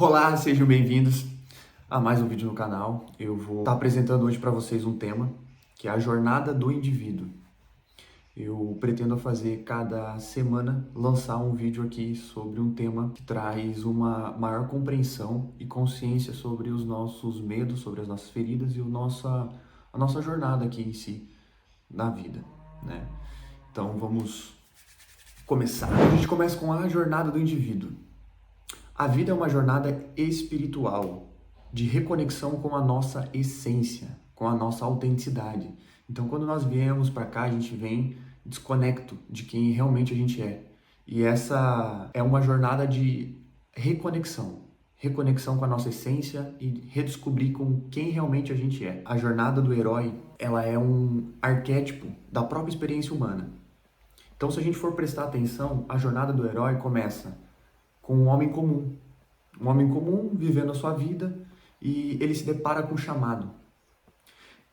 Olá, sejam bem-vindos a mais um vídeo no canal. Eu vou estar apresentando hoje para vocês um tema que é a jornada do indivíduo. Eu pretendo fazer cada semana lançar um vídeo aqui sobre um tema que traz uma maior compreensão e consciência sobre os nossos medos, sobre as nossas feridas e a nossa jornada aqui em si na vida, né? Então vamos começar. A gente começa com a jornada do indivíduo. A vida é uma jornada espiritual, de reconexão com a nossa essência, com a nossa autenticidade. Então, quando nós viemos para cá, a gente vem desconecto de quem realmente a gente é. E essa é uma jornada de reconexão. Reconexão com a nossa essência e redescobrir com quem realmente a gente é. A jornada do herói, ela é um arquétipo da própria experiência humana. Então, se a gente for prestar atenção, a jornada do herói começa com um homem comum vivendo a sua vida e ele se depara com um chamado.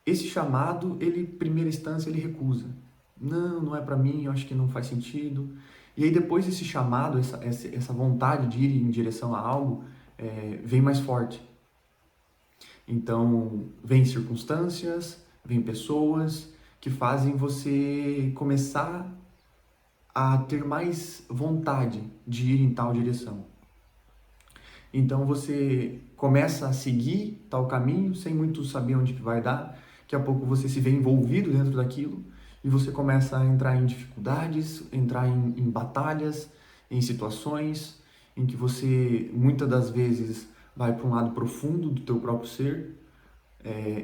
Esse chamado, ele, em primeira instância, ele recusa. Não é para mim, eu acho que não faz sentido. E aí depois desse chamado, essa vontade de ir em direção a algo, vem mais forte. Então, vem circunstâncias, vem pessoas que fazem você começar a ter mais vontade de ir em tal direção. Então você começa a seguir tal caminho sem muito saber onde que vai dar. Daqui a pouco você se vê envolvido dentro daquilo e você começa a entrar em dificuldades, entrar em batalhas, em situações em que você muitas das vezes vai para um lado profundo do teu próprio ser,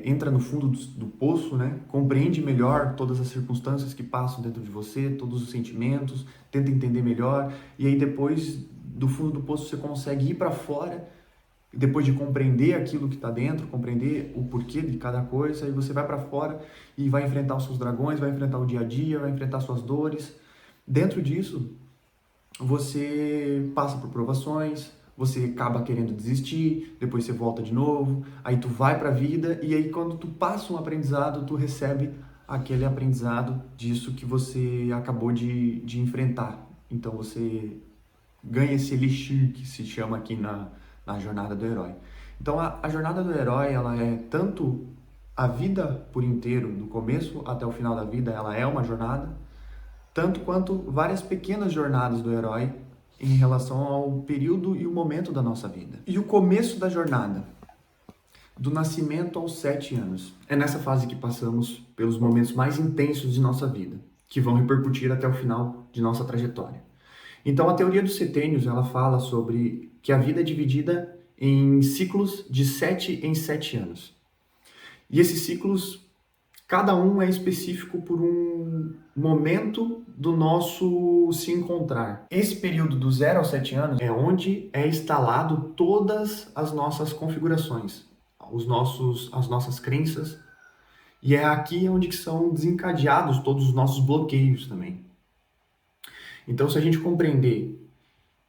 entra no fundo do poço, né? Compreende melhor todas as circunstâncias que passam dentro de você, todos os sentimentos, tenta entender melhor e aí depois do fundo do poço você consegue ir para fora, depois de compreender aquilo que está dentro, compreender o porquê de cada coisa, aí você vai para fora e vai enfrentar os seus dragões, vai enfrentar o dia a dia, vai enfrentar suas dores. Dentro disso, você passa por provações, você acaba querendo desistir, depois você volta de novo, aí tu vai para a vida e aí quando tu passa um aprendizado, tu recebe aquele aprendizado disso que você acabou de enfrentar. Então você ganha esse elixir que se chama aqui na jornada do herói. Então a jornada do herói, ela é tanto a vida por inteiro, do começo até o final da vida, ela é uma jornada, tanto quanto várias pequenas jornadas do herói em relação ao período e o momento da nossa vida. E o começo da jornada, do nascimento aos 7 anos. É nessa fase que passamos pelos momentos mais intensos de nossa vida, que vão repercutir até o final de nossa trajetória. Então, a teoria dos setênios, ela fala sobre que a vida é dividida em ciclos de 7 em 7 anos. E esses ciclos, cada um é específico por um momento do nosso se encontrar. Esse período do 0 aos 7 anos é onde é instalado todas as nossas configurações, as nossas crenças, e é aqui onde são desencadeados todos os nossos bloqueios também. Então, se a gente compreender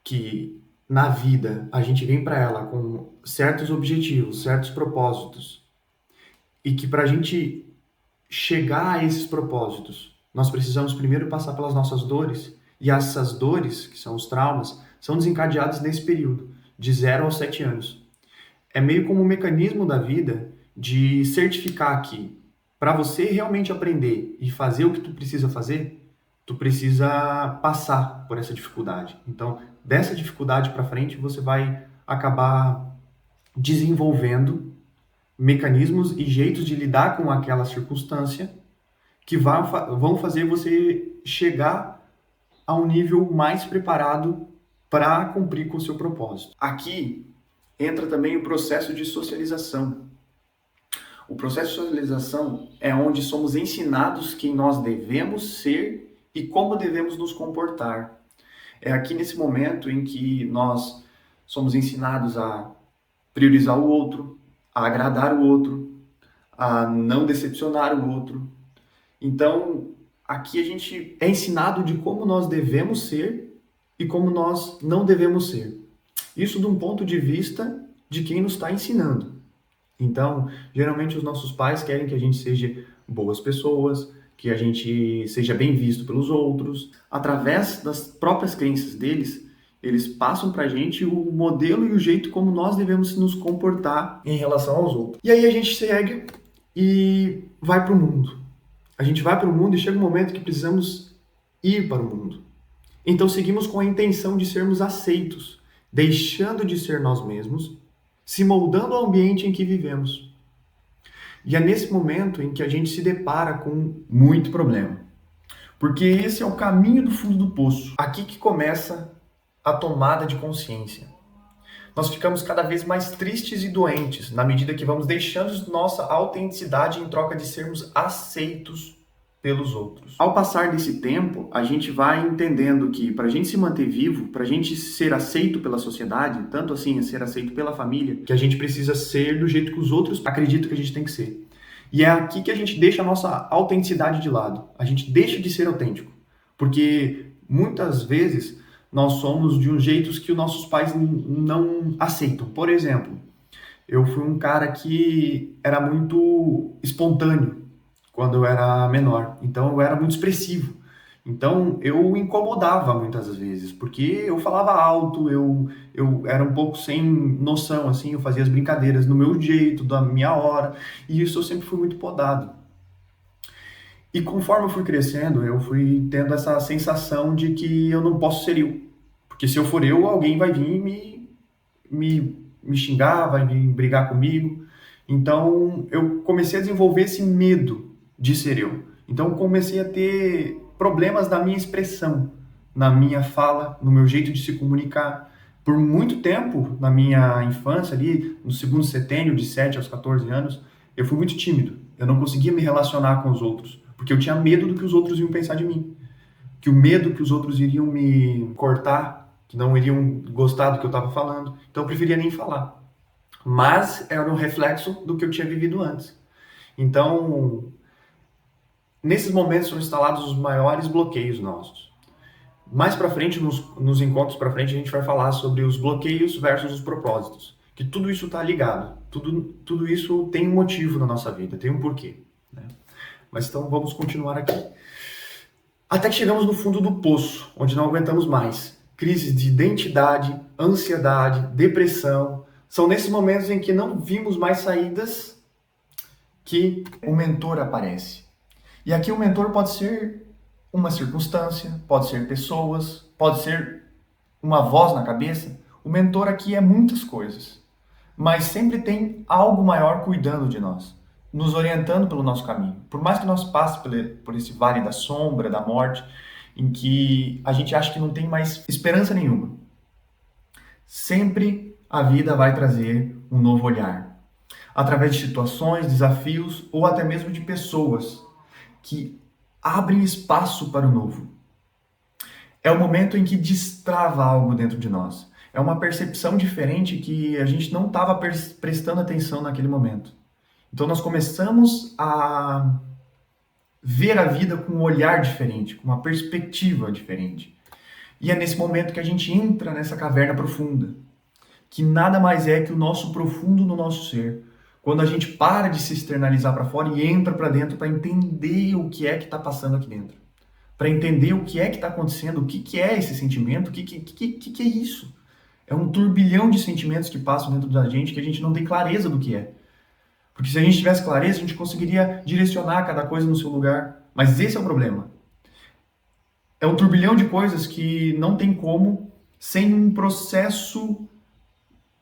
que na vida a gente vem para ela com certos objetivos, certos propósitos, e que para a gente chegar a esses propósitos, nós precisamos primeiro passar pelas nossas dores, e essas dores, que são os traumas, são desencadeadas nesse período, de 0 aos 7 anos. É meio como um mecanismo da vida de certificar que para você realmente aprender e fazer o que tu precisa fazer, tu precisa passar por essa dificuldade. Então, dessa dificuldade para frente, você vai acabar desenvolvendo mecanismos e jeitos de lidar com aquela circunstância que vão fazer você chegar a um nível mais preparado para cumprir com o seu propósito. Aqui entra também o processo de socialização. O processo de socialização é onde somos ensinados quem nós devemos ser e como devemos nos comportar. É aqui nesse momento em que nós somos ensinados a priorizar o outro, a agradar o outro, a não decepcionar o outro. Então, aqui a gente é ensinado de como nós devemos ser e como nós não devemos ser. Isso de um ponto de vista de quem nos está ensinando. Então, geralmente os nossos pais querem que a gente seja boas pessoas, que a gente seja bem visto pelos outros. Através das próprias crenças deles, Eles passam pra gente o modelo e o jeito como nós devemos nos comportar em relação aos outros. E aí a gente segue e vai pro mundo. A gente vai pro mundo e chega um momento que precisamos ir para o mundo. Então seguimos com a intenção de sermos aceitos, deixando de ser nós mesmos, se moldando ao ambiente em que vivemos. E é nesse momento em que a gente se depara com muito problema. Porque esse é o caminho do fundo do poço. Aqui que começa a tomada de consciência. Nós ficamos cada vez mais tristes e doentes na medida que vamos deixando nossa autenticidade em troca de sermos aceitos pelos outros. Ao passar desse tempo, a gente vai entendendo que para a gente se manter vivo, para a gente ser aceito pela sociedade, tanto assim ser aceito pela família, que a gente precisa ser do jeito que os outros acreditam que a gente tem que ser. E é aqui que a gente deixa a nossa autenticidade de lado. A gente deixa de ser autêntico. Porque muitas vezes nós somos de um jeito que os nossos pais não aceitam. Por exemplo, eu fui um cara que era muito espontâneo quando eu era menor. Então eu era muito expressivo. Então eu incomodava muitas vezes, porque eu falava alto, eu era um pouco sem noção, assim, eu fazia as brincadeiras no meu jeito, da minha hora, e isso eu sempre fui muito podado. E conforme eu fui crescendo, eu fui tendo essa sensação de que eu não posso ser eu. Porque se eu for eu, alguém vai vir e me xingar, vai vir brigar comigo. Então eu comecei a desenvolver esse medo de ser eu. Então eu comecei a ter problemas na minha expressão, na minha fala, no meu jeito de se comunicar. Por muito tempo, na minha infância ali, no segundo setênio, de 7 aos 14 anos, eu fui muito tímido. Eu não conseguia me relacionar com os outros, porque eu tinha medo do que os outros iam pensar de mim. Que o medo que os outros iriam me cortar, que não iriam gostar do que eu estava falando. Então eu preferia nem falar. Mas era um reflexo do que eu tinha vivido antes. Então, nesses momentos são instalados os maiores bloqueios nossos. Mais para frente, nos encontros para frente, a gente vai falar sobre os bloqueios versus os propósitos. Que tudo isso está ligado. Tudo isso tem um motivo na nossa vida, tem um porquê. Né? Mas então vamos continuar aqui. Até que chegamos no fundo do poço, onde não aguentamos mais. Crises de identidade, ansiedade, depressão. São nesses momentos em que não vimos mais saídas que o mentor aparece. E aqui o mentor pode ser uma circunstância, pode ser pessoas, pode ser uma voz na cabeça. O mentor aqui é muitas coisas, mas sempre tem algo maior cuidando de nós, nos orientando pelo nosso caminho. Por mais que nós passe por esse vale da sombra, da morte, em que a gente acha que não tem mais esperança nenhuma, sempre a vida vai trazer um novo olhar, através de situações, desafios ou até mesmo de pessoas que abrem espaço para o novo. É o momento em que destrava algo dentro de nós. É uma percepção diferente que a gente não estava prestando atenção naquele momento. Então nós começamos a ver a vida com um olhar diferente, com uma perspectiva diferente. E é nesse momento que a gente entra nessa caverna profunda, que nada mais é que o nosso profundo no nosso ser. Quando a gente para de se externalizar para fora e entra para dentro para entender o que é que está passando aqui dentro. Para entender o que é que está acontecendo, o que é esse sentimento, o que é isso. É um turbilhão de sentimentos que passam dentro da gente que a gente não tem clareza do que é. Porque se a gente tivesse clareza, a gente conseguiria direcionar cada coisa no seu lugar. Mas esse é o problema. É um turbilhão de coisas que não tem como, sem um processo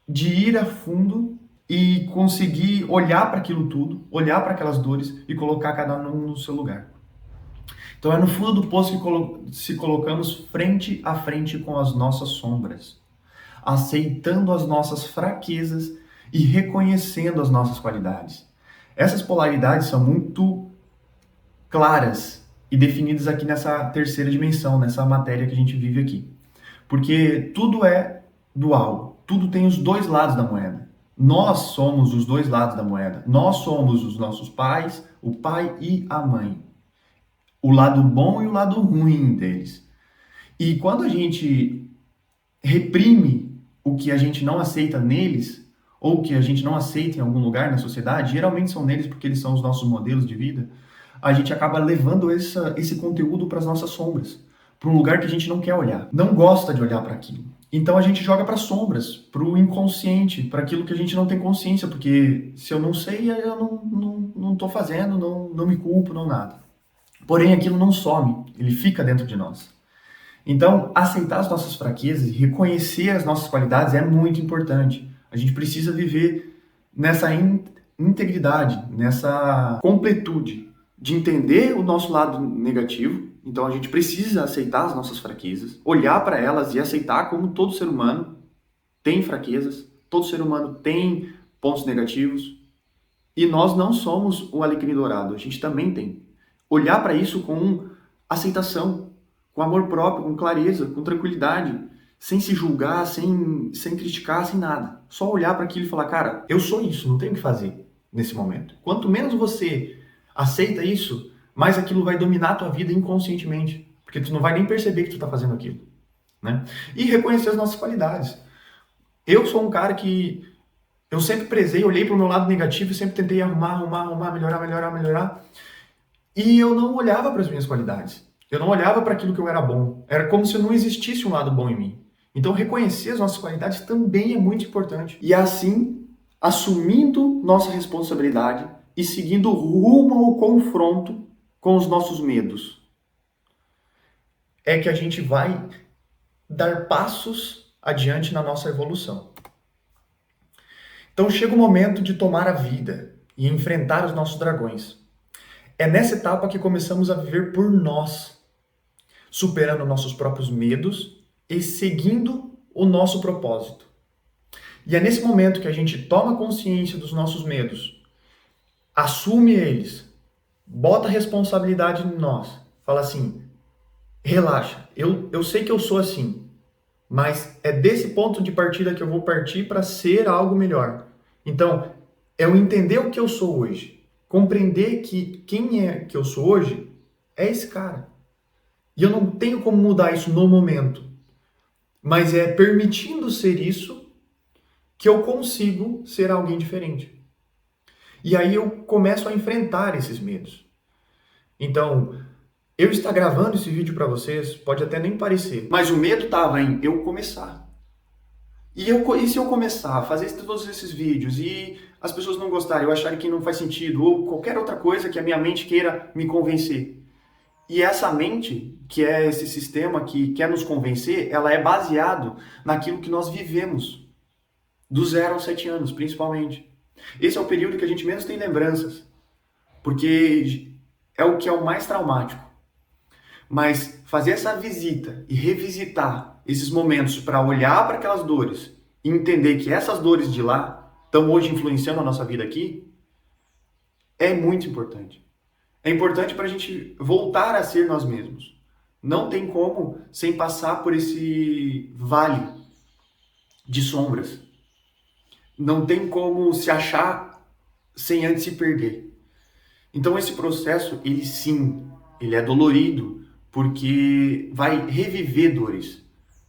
de ir a fundo e conseguir olhar para aquilo tudo, olhar para aquelas dores e colocar cada um no seu lugar. Então é no fundo do poço que se colocamos frente a frente com as nossas sombras, aceitando as nossas fraquezas e reconhecendo as nossas qualidades. Essas polaridades são muito claras e definidas aqui nessa terceira dimensão, nessa matéria que a gente vive aqui. Porque tudo é dual, tudo tem os dois lados da moeda. Nós somos os dois lados da moeda. Nós somos os nossos pais, o pai e a mãe. O lado bom e o lado ruim deles. E quando a gente reprime o que a gente não aceita neles, ou que a gente não aceita em algum lugar na sociedade, geralmente são neles porque eles são os nossos modelos de vida, a gente acaba levando esse conteúdo para as nossas sombras, para um lugar que a gente não quer olhar, não gosta de olhar para aquilo. Então a gente joga para sombras, para o inconsciente, para aquilo que a gente não tem consciência, porque se eu não sei, eu não estou fazendo, não me culpo, não nada. Porém, aquilo não some, ele fica dentro de nós. Então, aceitar as nossas fraquezas e reconhecer as nossas qualidades é muito importante. A gente precisa viver nessa integridade, nessa completude de entender o nosso lado negativo. Então, a gente precisa aceitar as nossas fraquezas, olhar para elas e aceitar como todo ser humano tem fraquezas, todo ser humano tem pontos negativos. E nós não somos o alecrim dourado, a gente também tem. Olhar para isso com aceitação, com amor próprio, com clareza, com tranquilidade, sem se julgar, sem criticar, sem nada. Só olhar para aquilo e falar, cara, eu sou isso, não tenho o que fazer nesse momento. Quanto menos você aceita isso, mais aquilo vai dominar a tua vida inconscientemente, porque tu não vai nem perceber que tu está fazendo aquilo, né? E reconhecer as nossas qualidades. Eu sou um cara que eu sempre prezei, olhei para o meu lado negativo e sempre tentei arrumar, melhorar. E eu não olhava para as minhas qualidades. Eu não olhava para aquilo que eu era bom. Era como se não existisse um lado bom em mim. Então, reconhecer as nossas qualidades também é muito importante. E assim, assumindo nossa responsabilidade e seguindo rumo ao confronto com os nossos medos, é que a gente vai dar passos adiante na nossa evolução. Então, chega o momento de tomar a vida e enfrentar os nossos dragões. É nessa etapa que começamos a viver por nós, superando nossos próprios medos e seguindo o nosso propósito. E é nesse momento que a gente toma consciência dos nossos medos, assume eles, bota a responsabilidade em nós, fala assim, relaxa, eu sei que eu sou assim, mas é desse ponto de partida que eu vou partir para ser algo melhor. Então, é eu entender o que eu sou hoje, compreender que quem é que eu sou hoje é esse cara. E eu não tenho como mudar isso no momento. Mas é permitindo ser isso que eu consigo ser alguém diferente. E aí eu começo a enfrentar esses medos. Então, eu estar gravando esse vídeo para vocês pode até nem parecer, mas o medo estava em eu começar. E se eu começar a fazer todos esses vídeos e as pessoas não gostarem, eu acharem que não faz sentido, ou qualquer outra coisa que a minha mente queira me convencer. E essa mente, que é esse sistema que quer nos convencer, ela é baseado naquilo que nós vivemos, do 0 aos 7 anos, principalmente. Esse é o período que a gente menos tem lembranças, porque é o que é o mais traumático. Mas fazer essa visita e revisitar esses momentos para olhar para aquelas dores e entender que essas dores de lá estão hoje influenciando a nossa vida aqui, é muito importante. É importante para a gente voltar a ser nós mesmos. Não tem como sem passar por esse vale de sombras. Não tem como se achar sem antes se perder. Então esse processo, ele sim, ele é dolorido, porque vai reviver dores,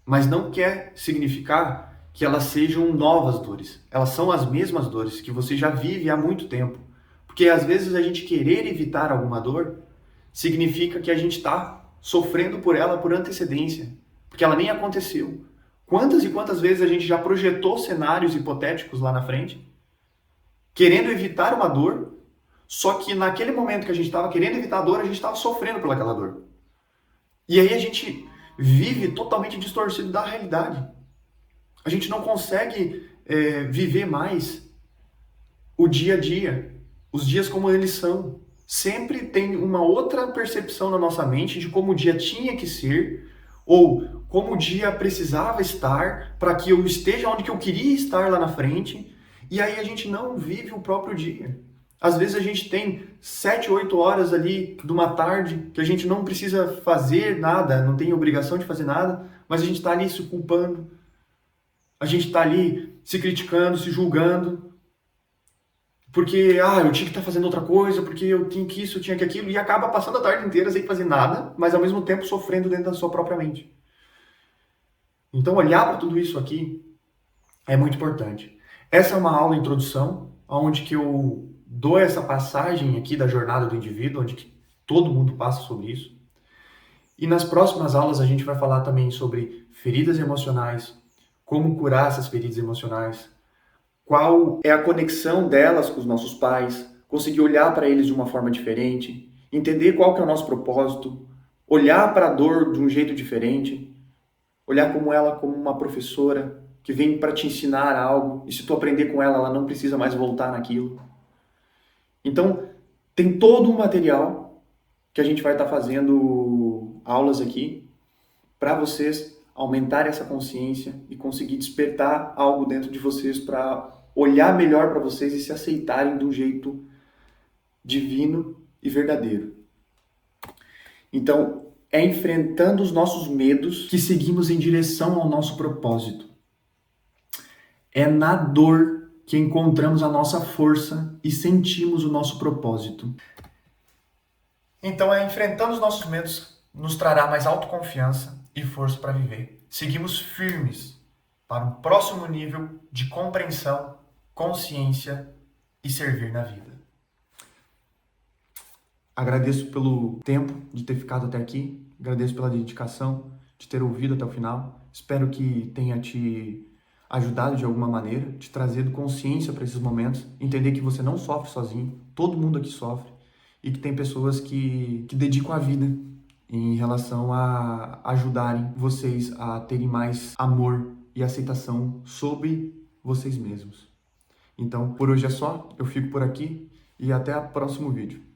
mas não quer significar que elas sejam novas dores. Elas são as mesmas dores que você já vive há muito tempo. Porque às vezes a gente querer evitar alguma dor significa que a gente está sofrendo por ela por antecedência, porque ela nem aconteceu. Quantas e quantas vezes a gente já projetou cenários hipotéticos lá na frente, querendo evitar uma dor, só que naquele momento que a gente estava querendo evitar a dor, a gente estava sofrendo por aquela dor. E aí a gente vive totalmente distorcido da realidade. A gente não consegue viver mais o dia a dia, os dias como eles são. Sempre tem uma outra percepção na nossa mente de como o dia tinha que ser, ou como o dia precisava estar para que eu esteja onde que eu queria estar lá na frente, e aí a gente não vive o próprio dia. Às vezes a gente tem 7, 8 horas ali de uma tarde que a gente não precisa fazer nada, não tem obrigação de fazer nada, mas a gente está ali se culpando, a gente está ali se criticando, se julgando, porque eu tinha que estar fazendo outra coisa, porque eu tinha que isso, eu tinha que aquilo, e acaba passando a tarde inteira sem fazer nada, mas ao mesmo tempo sofrendo dentro da sua própria mente. Então olhar para tudo isso aqui é muito importante. Essa é uma aula introdução, onde que eu dou essa passagem aqui da jornada do indivíduo, onde que todo mundo passa sobre isso. E nas próximas aulas a gente vai falar também sobre feridas emocionais, como curar essas feridas emocionais, qual é a conexão delas com os nossos pais, conseguir olhar para eles de uma forma diferente, entender qual que é o nosso propósito, olhar para a dor de um jeito diferente, olhar como ela como uma professora que vem para te ensinar algo, e se tu aprender com ela, ela não precisa mais voltar naquilo. Então, tem todo um material que a gente vai estar fazendo aulas aqui para vocês aumentarem essa consciência e conseguir despertar algo dentro de vocês para olhar melhor para vocês e se aceitarem de um jeito divino e verdadeiro. Então, é enfrentando os nossos medos que seguimos em direção ao nosso propósito. É na dor que encontramos a nossa força e sentimos o nosso propósito. Então, enfrentando os nossos medos nos trará mais autoconfiança e força para viver. Seguimos firmes para um próximo nível de compreensão, consciência e servir na vida. Agradeço pelo tempo de ter ficado até aqui, agradeço pela dedicação de ter ouvido até o final. Espero que tenha te ajudado de alguma maneira, te trazido consciência para esses momentos, entender que você não sofre sozinho, todo mundo aqui sofre, e que tem pessoas que dedicam a vida em relação a ajudarem vocês a terem mais amor e aceitação sobre vocês mesmos. Então, por hoje é só, eu fico por aqui e até o próximo vídeo.